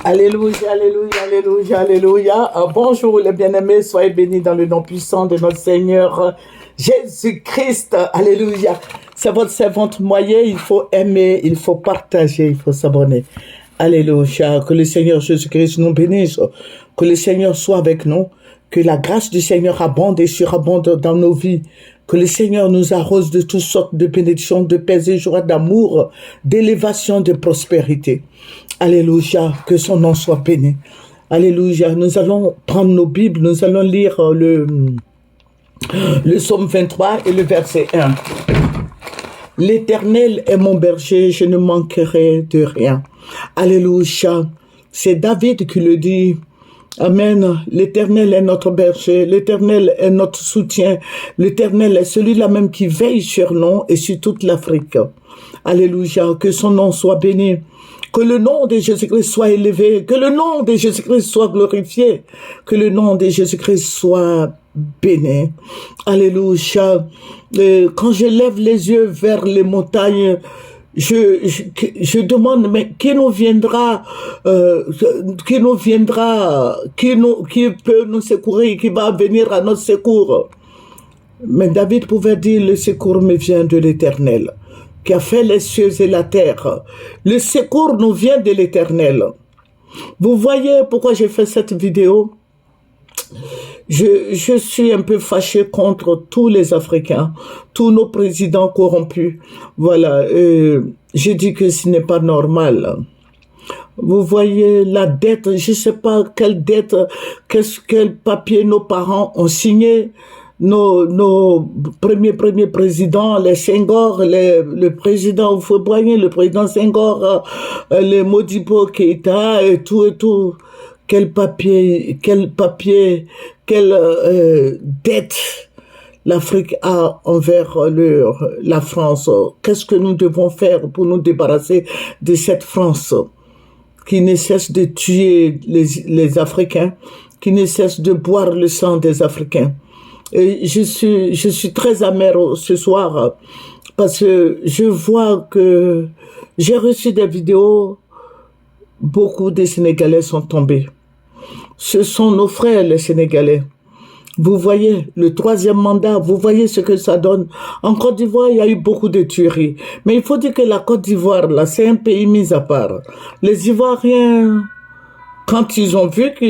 Alléluia, alléluia, alléluia, alléluia. Bonjour les bien-aimés, soyez bénis dans le nom puissant de notre Seigneur Jésus-Christ. Alléluia. C'est votre servante moyen, il faut aimer, il faut partager, il faut s'abonner. Alléluia. Que le Seigneur Jésus-Christ nous bénisse, que le Seigneur soit avec nous, que la grâce du Seigneur abonde et surabonde dans nos vies. Que le Seigneur nous arrose de toutes sortes de bénédictions, de paix et joie, d'amour, d'élévation, de prospérité. Alléluia, que son nom soit béni. Alléluia, nous allons prendre nos Bibles, nous allons lire le psaume 23 et le verset 1. L'Éternel est mon berger, je ne manquerai de rien. Alléluia, c'est David qui le dit. Amen. L'Éternel est notre berger, l'Éternel est notre soutien, l'Éternel est celui-là même qui veille sur nous et sur toute l'Afrique. Alléluia, que son nom soit béni. Que le nom de Jésus-Christ soit élevé, que le nom de Jésus-Christ soit glorifié, que le nom de Jésus-Christ soit béni. Alléluia. Quand je lève les yeux vers les montagnes, je demande, mais qui peut nous secourir, qui va venir à notre secours? Mais David pouvait dire, le secours me vient de l'Éternel, qui a fait les cieux et la terre. Le secours nous vient de l'Éternel. Vous voyez pourquoi j'ai fait cette vidéo? Je suis un peu fâché contre tous les Africains, tous nos présidents corrompus. Voilà, je dis que ce n'est pas normal. Vous voyez la dette, je ne sais pas quelle dette, quel papier nos parents ont signé. Nos premiers présidents, les Senghor, le président Houphouët-Boigny, le président Senghor, les Modibo Keïta et tout. Quel dette l'Afrique a envers la France. Qu'est-ce que nous devons faire pour nous débarrasser de cette France qui ne cesse de tuer les Africains, qui ne cesse de boire le sang des Africains? Et je suis très amer ce soir parce que je vois que j'ai reçu des vidéos, beaucoup de Sénégalais sont tombés. Ce sont nos frères les Sénégalais. Vous voyez le troisième mandat, vous voyez ce que ça donne. En Côte d'Ivoire, il y a eu beaucoup de tueries. Mais il faut dire que la Côte d'Ivoire, là, c'est un pays mis à part. Les Ivoiriens, quand ils ont vu que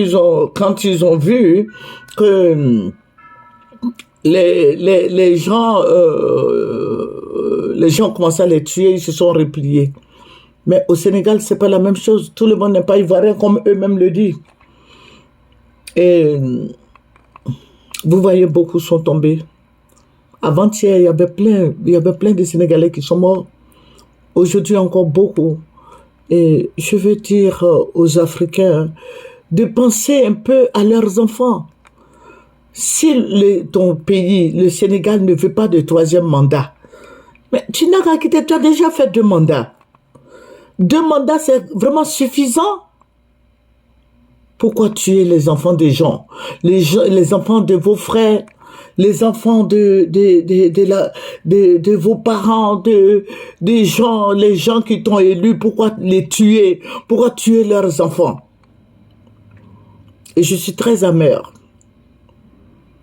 les gens commençaient à les tuer, ils se sont repliés. Mais au Sénégal, c'est pas la même chose. Tout le monde n'est pas ivoirien comme eux-mêmes le disent. Et vous voyez, beaucoup sont tombés. Avant-hier, il y avait plein de Sénégalais qui sont morts. Aujourd'hui, encore beaucoup. Et je veux dire aux Africains de penser un peu à leurs enfants. Si ton pays, le Sénégal, ne veut pas de troisième mandat, mais tu n'as qu'à quitter, tu as déjà fait 2 mandats. 2 mandats, c'est vraiment suffisant. Pourquoi tuer les enfants des gens, les enfants de vos frères, les enfants de vos parents, les gens qui t'ont élu, pourquoi les tuer? Pourquoi tuer leurs enfants? Et je suis très amer.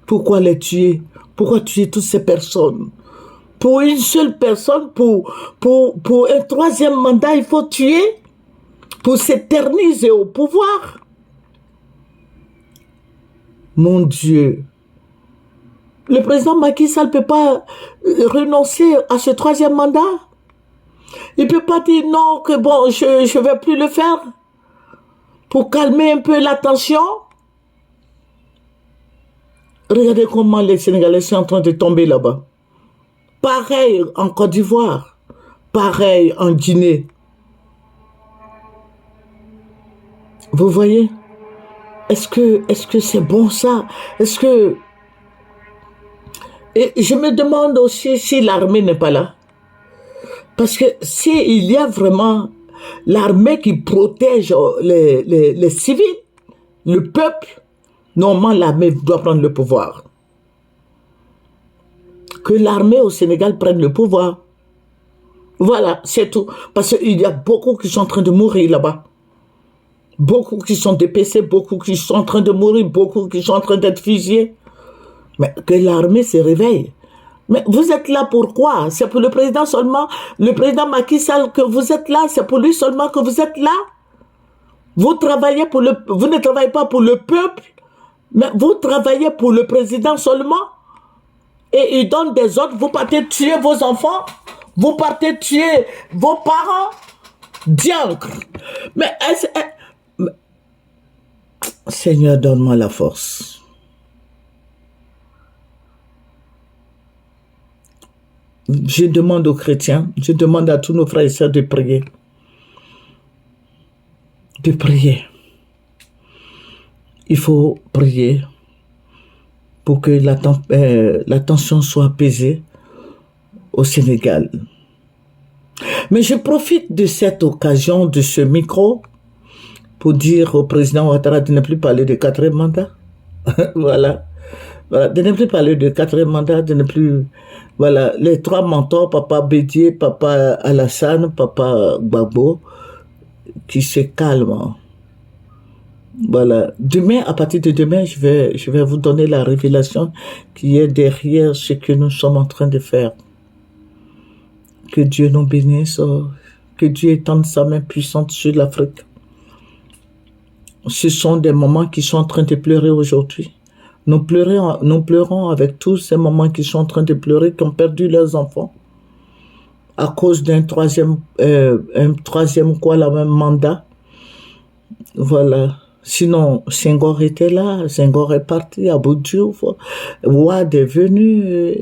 Pourquoi les tuer? Pourquoi tuer toutes ces personnes? Pour une seule personne, pour un troisième mandat, il faut tuer pour s'éterniser au pouvoir. Mon Dieu. Le président Macky Sall ne peut pas renoncer à ce troisième mandat. Il ne peut pas dire non, que bon, je ne vais plus le faire pour calmer un peu la tension. Regardez comment les Sénégalais sont en train de tomber là-bas. Pareil en Côte d'Ivoire. Pareil en Guinée. Vous voyez? Est-ce que c'est bon ça? Et je me demande aussi si l'armée n'est pas là. Parce que s'il y a vraiment l'armée qui protège les civils, le peuple, normalement l'armée doit prendre le pouvoir. Que l'armée au Sénégal prenne le pouvoir. Voilà, c'est tout. Parce qu'il y a beaucoup qui sont en train de mourir là-bas. beaucoup qui sont dépassés, beaucoup qui sont en train de mourir, beaucoup qui sont en train d'être fusillés. Mais que l'armée se réveille. Mais vous êtes là pourquoi? C'est pour le président seulement, le président Macky Sall que vous êtes là, c'est pour lui seulement que vous êtes là. Vous ne travaillez pas pour le peuple, mais vous travaillez pour le président seulement. Et il donne des ordres, vous partez tuer vos enfants, vous partez tuer vos parents. Diantre. Mais Seigneur, donne-moi la force. Je demande aux chrétiens, je demande à tous nos frères et sœurs de prier. De prier. Il faut prier pour que la tension soit apaisée au Sénégal. Mais je profite de cette occasion, de ce micro, pour dire au président Ouattara de ne plus parler de 4e mandat. Voilà. De ne plus parler de 4e mandat, de ne plus... Voilà, les 3 mentors, Papa Bédié, Papa Alassane, Papa Gbagbo, qui se calment. Voilà. Demain, à partir de demain, je vais vous donner la révélation qui est derrière ce que nous sommes en train de faire. Que Dieu nous bénisse, que Dieu étende sa main puissante sur l'Afrique. Ce sont des moments qui sont en train de pleurer aujourd'hui. Nous pleurons avec tous ces moments qui sont en train de pleurer, qui ont perdu leurs enfants à cause d'un troisième mandat. Voilà. Sinon, Senghor était là, Senghor est parti, Abdou Diouf, Ouad est venu,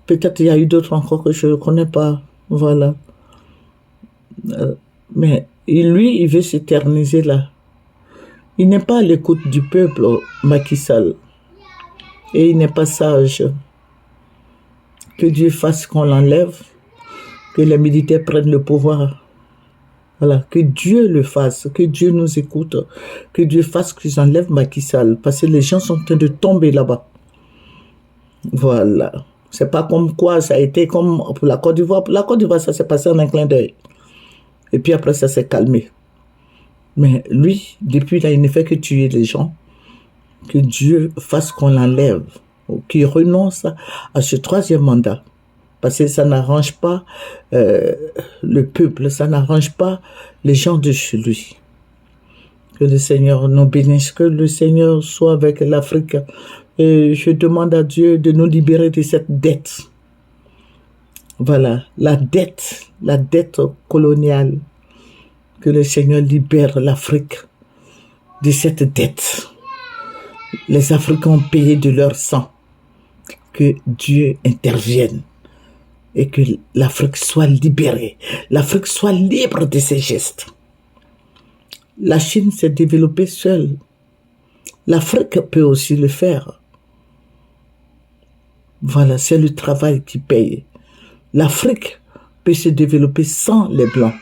peut-être il y a eu d'autres encore que je ne connais pas. Voilà. Mais lui, il veut s'éterniser là. Il n'est pas à l'écoute du peuple, Macky Sall. Et il n'est pas sage. Que Dieu fasse qu'on l'enlève, que les militaires prennent le pouvoir. Voilà, que Dieu le fasse, que Dieu nous écoute, que Dieu fasse qu'ils enlèvent Macky Sall, parce que les gens sont en train de tomber là-bas. Voilà. C'est pas comme quoi ça a été comme pour la Côte d'Ivoire. Pour la Côte d'Ivoire, ça s'est passé en un clin d'œil. Et puis après, ça s'est calmé. Mais lui, depuis là, il ne fait que tuer les gens. Que Dieu fasse qu'on l'enlève, qu'il renonce à ce 3e mandat. Parce que ça n'arrange pas le peuple, ça n'arrange pas les gens de chez lui. Que le Seigneur nous bénisse, que le Seigneur soit avec l'Afrique. Et je demande à Dieu de nous libérer de cette dette. Voilà, la dette coloniale. Que le Seigneur libère l'Afrique de cette dette. Les Africains ont payé de leur sang. Que Dieu intervienne et que l'Afrique soit libérée. L'Afrique soit libre de ses gestes. La Chine s'est développée seule. L'Afrique peut aussi le faire. Voilà, c'est le travail qui paye. L'Afrique peut se développer sans les Blancs.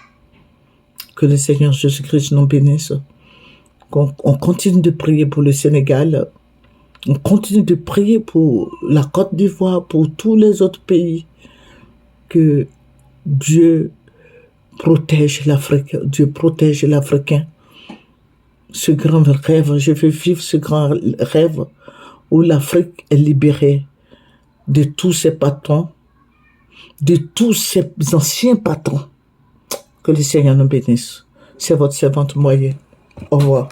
Que le Seigneur Jésus-Christ nous bénisse. On continue de prier pour le Sénégal. On continue de prier pour la Côte d'Ivoire, pour tous les autres pays. Que Dieu protège l'Afrique, Dieu protège l'Africain. Ce grand rêve, je veux vivre ce grand rêve où l'Afrique est libérée de tous ses patrons, de tous ces anciens patrons. Que le Seigneur nous bénisse. C'est votre servante Moyen. Au revoir.